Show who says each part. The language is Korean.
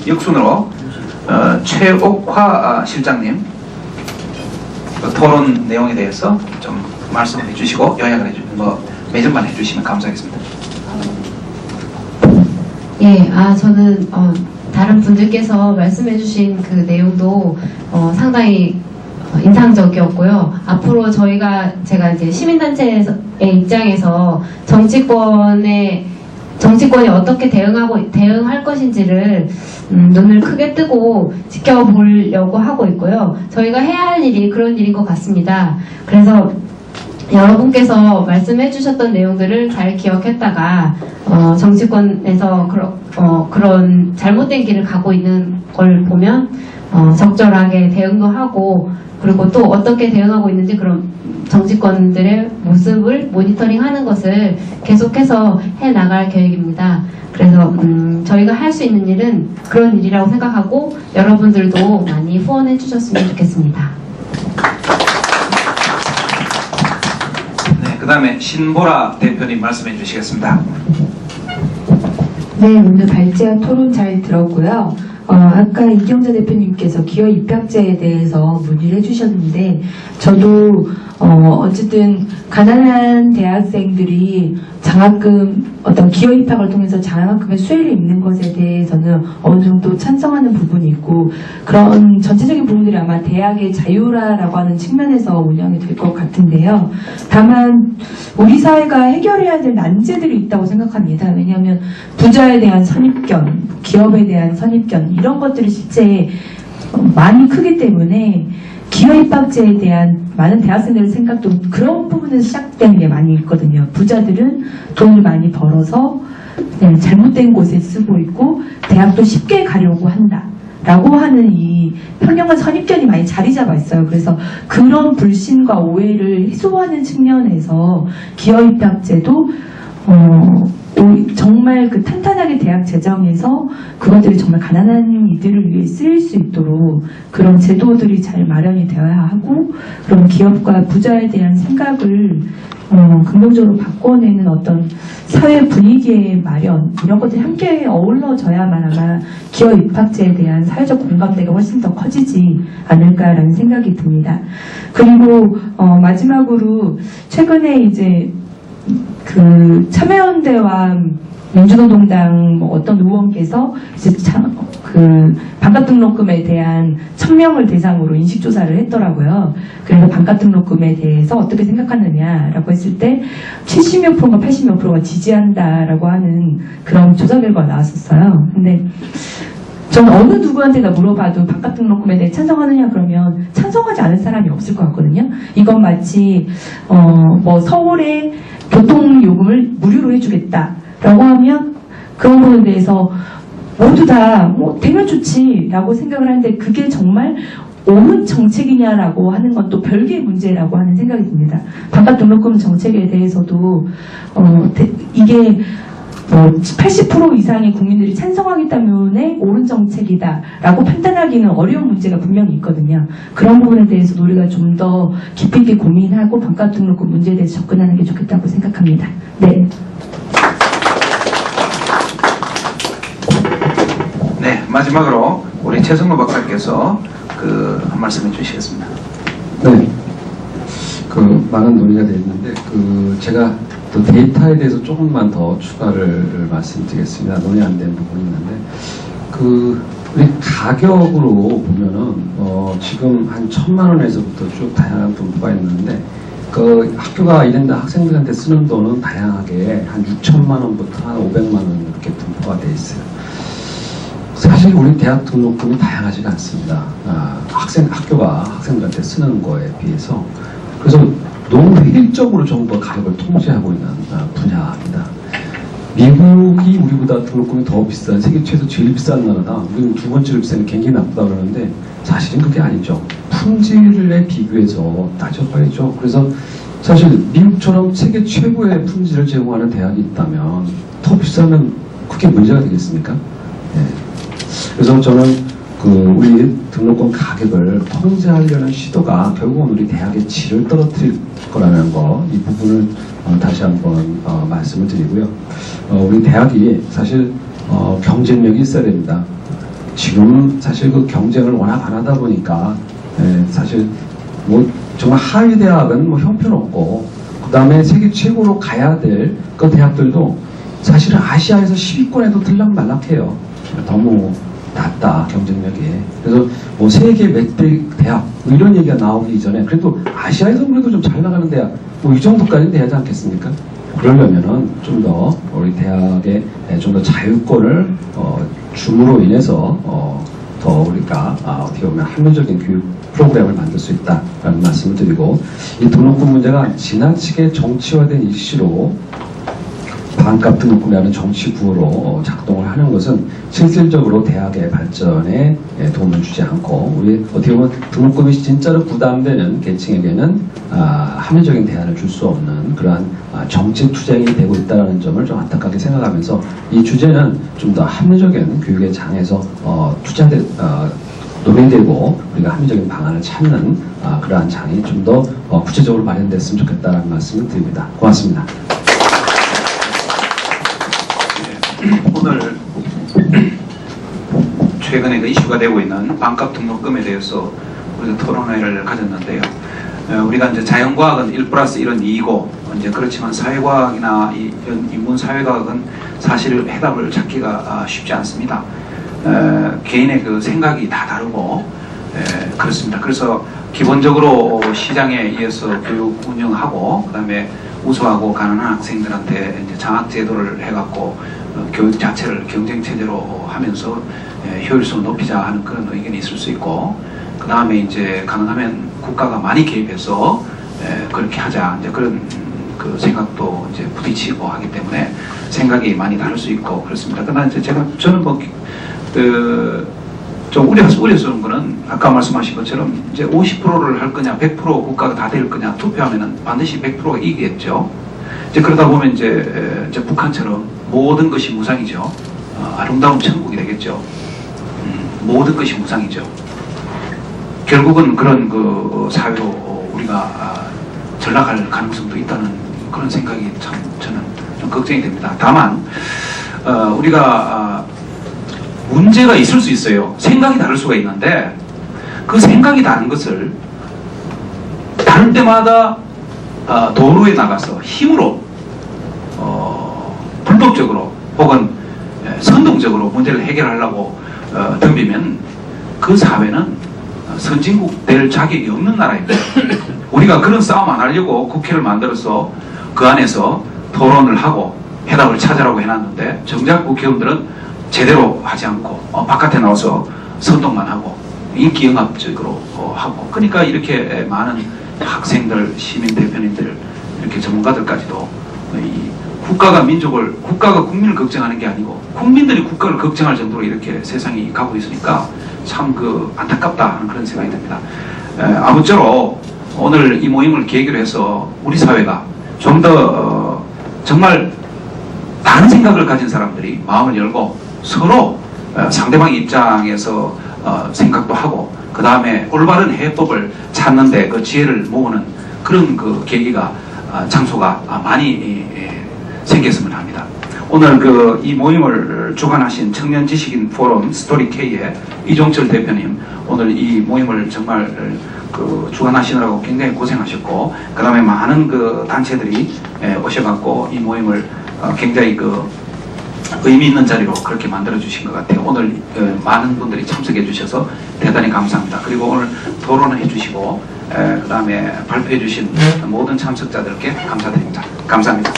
Speaker 1: 역순으로 최옥화 실장님 토론 내용에 대해서 좀 말씀을 해주시고 요약을 해주시는 거 매점만 해주시면 감사하겠습니다.
Speaker 2: 예, 저는 다른 분들께서 말씀해주신 그 내용도 상당히 인상적이었고요. 앞으로 제가 이제 시민단체의 입장에서 정치권이 어떻게 대응할 것인지를 눈을 크게 뜨고 지켜보려고 하고 있고요. 저희가 해야 할 일이 그런 일인 것 같습니다. 그래서 여러분께서 말씀해 주셨던 내용들을 잘 기억했다가 정치권에서 그런 잘못된 길을 가고 있는 걸 보면 적절하게 대응도 하고, 그리고 또 어떻게 대응하고 있는지 그런 정치권들의 모습을 모니터링하는 것을 계속해서 해나갈 계획입니다. 그래서 저희가 할 수 있는 일은 그런 일이라고 생각하고 여러분들도 많이 후원해 주셨으면 좋겠습니다.
Speaker 1: 네, 그 다음에 신보라 대표님 말씀해 주시겠습니다.
Speaker 3: 네, 오늘 발제와 토론 잘 들었고요. 아까 이경자 대표님께서 기업 입학제에 대해서 문의를 해주셨는데, 저도 어쨌든 가난한 대학생들이 어떤 기업 입학을 통해서 장학금의 수혜를 입는 것에 대해서는 어느 정도 찬성하는 부분이 있고, 그런 전체적인 부분들이 아마 대학의 자유라라고 하는 측면에서 운영이 될 것 같은데요. 다만 우리 사회가 해결해야 될 난제들이 있다고 생각합니다. 왜냐하면 부자에 대한 선입견, 기업에 대한 선입견, 이런 것들이 실제 많이 크기 때문에 기업 입학제에 대한 많은 대학생들의 생각도 그런 부분에서 시작되는 게 많이 있거든요. 부자들은 돈을 많이 벌어서 잘못된 곳에 쓰고 있고 대학도 쉽게 가려고 한다 라고 하는 이 편견과 선입견이 많이 자리 잡아 있어요. 그래서 그런 불신과 오해를 해소하는 측면에서 기업 입학제도 정말 그 탄탄하게 대학 재정에서 그것들이 정말 가난한 이들을 위해 쓰일 수 있도록 그런 제도들이 잘 마련이 되어야 하고, 그런 기업과 부자에 대한 생각을 긍정적으로 바꿔내는 어떤 사회 분위기의 마련, 이런 것들이 함께 어우러져야만 아마 기업 입학제에 대한 사회적 공감대가 훨씬 더 커지지 않을까라는 생각이 듭니다. 그리고 마지막으로 최근에 이제 그 참여연대와 민주노동당 어떤 의원께서 이제 그 반값 등록금에 대한 1000명을 대상으로 인식조사를 했더라고요. 그래서 반값 등록금에 대해서 어떻게 생각하느냐라고 했을 때 70몇 프로가 80몇 프로가 지지한다라고 하는 그런 조사 결과가 나왔었어요. 근데 저는 어느 누구한테나 물어봐도 반값 등록금에 대해 찬성하느냐 그러면 찬성하지 않을 사람이 없을 것 같거든요. 이건 마치 서울에 교통요금을 무료로 해주겠다라고 하면 그런 부분에 대해서 모두 다 되면 좋지라고 생각을 하는데, 그게 정말 옳은 정책이냐라고 하는 건 또 별개의 문제라고 하는 생각이 듭니다. 반값 등록금 정책에 대해서도 이게 80% 이상의 국민들이 찬성하기 때문에 옳은 정책이다라고 판단하기는 어려운 문제가 분명히 있거든요. 그런 부분에 대해서 우리가 좀 더 깊이 있게 고민하고 반값 등록금 문제에 대해서 접근하는 게 좋겠다고 생각합니다. 네.
Speaker 1: 네, 마지막으로 우리 최성로 박사께서 한 말씀 해주시겠습니다.
Speaker 4: 네, 많은 논의가 되어 있는데 제가 또 데이터에 대해서 조금만 더 추가를 말씀드리겠습니다. 논의 안 된 부분이 있는데 우리 가격으로 보면은 지금 한 1000만 원에서부터 쭉 다양한 분포가 있는데 학교가 이런데 학생들한테 쓰는 돈은 다양하게 한 6천만 원부터 한 500만 원 이렇게 분포가 되어 있어요. 사실 우리 대학 등록금이 다양하지가 않습니다. 학교가 학생들한테 쓰는 거에 비해서. 그래서 너무 획일적으로 정부가 가격을 통제하고 있는 분야입니다. 미국이 우리보다 등록금이 더 비싼, 세계 최소 제일 비싼 나라다. 우리는 두 번째로 비싼 게 굉장히 나쁘다 그러는데 사실은 그게 아니죠. 품질에 비교해서 따져봐야죠. 그래서 사실 미국처럼 세계 최고의 품질을 제공하는 대학이 있다면 더 비싸면 그게 문제가 되겠습니까? 네. 그래서 저는 우리 등록금 가격을 통제하려는 시도가 결국은 우리 대학의 질을 떨어뜨릴 거라는 거, 이 부분을 다시 한번 말씀을 드리고요. 우리 대학이 사실 경쟁력이 있어야 됩니다. 지금 사실 그 경쟁을 워낙 안 하다 보니까 사실 뭐 정말 하위 대학은 뭐 형편없고 그 다음에 세계 최고로 가야 될 그 대학들도 사실은 아시아에서 10위권에도 들락말락해요. 너무 낮다 경쟁력이. 그래서 뭐 세계 몇 대 대학 뭐 이런 얘기가 나오기 이전에 그래도 아시아에서 그래도 좀 잘 나가는 대학 뭐 이 정도까지는 돼야지 않겠습니까? 그러려면은 좀 더 우리 대학에 좀 더 자유권을 줌으로 인해서 더 우리가 어떻게 보면 합리적인 교육 프로그램을 만들 수 있다라는 말씀을 드리고, 이 등록금 문제가 지나치게 정치화된 이슈로 반값 등록금이라는 정치 구호로 작동을 하는 것은 실질적으로 대학의 발전에 도움을 주지 않고, 우리 어떻게 보면 등록금이 진짜로 부담되는 계층에게는 합리적인 대안을 줄 수 없는 그러한 정치 투쟁이 되고 있다는 점을 좀 안타깝게 생각하면서, 이 주제는 좀 더 합리적인 교육의 장에서 논의되고 우리가 합리적인 방안을 찾는 그러한 장이 좀 더 구체적으로 마련됐으면 좋겠다는 말씀을 드립니다. 고맙습니다.
Speaker 1: 오늘 최근에 그 이슈가 되고 있는 반값 등록금에 대해서 우리가 토론회를 가졌는데요. 우리가 이제 자연과학은 1+1은 2이고, 이제 그렇지만 사회과학이나 인문사회과학은 사실 해답을 찾기가 쉽지 않습니다. 개인의 그 생각이 다 다르고 그렇습니다. 그래서 기본적으로 시장에 의해서 교육 운영하고, 그다음에 우수하고 가난한 학생들한테 이제 장학 제도를 해갖고 교육 자체를 경쟁 체제로 하면서 효율성을 높이자 하는 그런 의견이 있을 수 있고, 그 다음에 이제 가능하면 국가가 많이 개입해서 그렇게 하자, 이제 그런 그 생각도 이제 부딪히고 하기 때문에 생각이 많이 다를 수 있고 그렇습니다. 그러나 이제 저는 뭐 좀 우려스러운 거는 아까 말씀하신 것처럼 이제 50%를 할 거냐, 100% 국가가 다 될 거냐, 투표하면은 반드시 100%가 이기겠죠. 이제 그러다 보면 이제 북한처럼 모든 것이 무상이죠. 아름다운 천국이 되겠죠. 모든 것이 무상이죠. 결국은 그런 그 사회로 우리가 전락할 가능성도 있다는 그런 생각이 참 저는 좀 걱정이 됩니다. 다만 우리가 문제가 있을 수 있어요. 생각이 다를 수가 있는데, 그 생각이 다른 것을 다를 때마다 도로에 나가서 힘으로 불법적으로 혹은 선동적으로 문제를 해결하려고 덤비면 그 사회는 선진국 될 자격이 없는 나라입니다. 우리가 그런 싸움 안 하려고 국회를 만들어서 그 안에서 토론을 하고 해답을 찾으라고 해놨는데, 정작 국회의원들은 제대로 하지 않고 바깥에 나와서 선동만 하고 인기 영합적으로 하고, 그러니까 이렇게 많은 학생들, 시민 대표님들, 이렇게 전문가들까지도 이 국가가 국민을 걱정하는 게 아니고 국민들이 국가를 걱정할 정도로 이렇게 세상이 가고 있으니까 참 안타깝다 하는 그런 생각이 듭니다. 아무쪼록 오늘 이 모임을 계기로 해서 우리 사회가 좀 더 정말 다른 생각을 가진 사람들이 마음을 열고 서로 상대방의 입장에서 생각도 하고, 그 다음에 올바른 해법을 찾는데 그 지혜를 모으는 그런 그 계기가 장소가 많이 생겼으면 합니다. 오늘 이 모임을 주관하신 청년 지식인 포럼 스토리K의 이종철 대표님, 오늘 이 모임을 정말 주관하시느라고 굉장히 고생하셨고, 그 다음에 많은 그 단체들이 오셔갖고 이 모임을 굉장히 의미 있는 자리로 그렇게 만들어 주신 것 같아요. 오늘 많은 분들이 참석해 주셔서 대단히 감사합니다. 그리고 오늘 토론을 해주시고 그 다음에 발표해 주신 모든 참석자들께 감사드립니다. 감사합니다.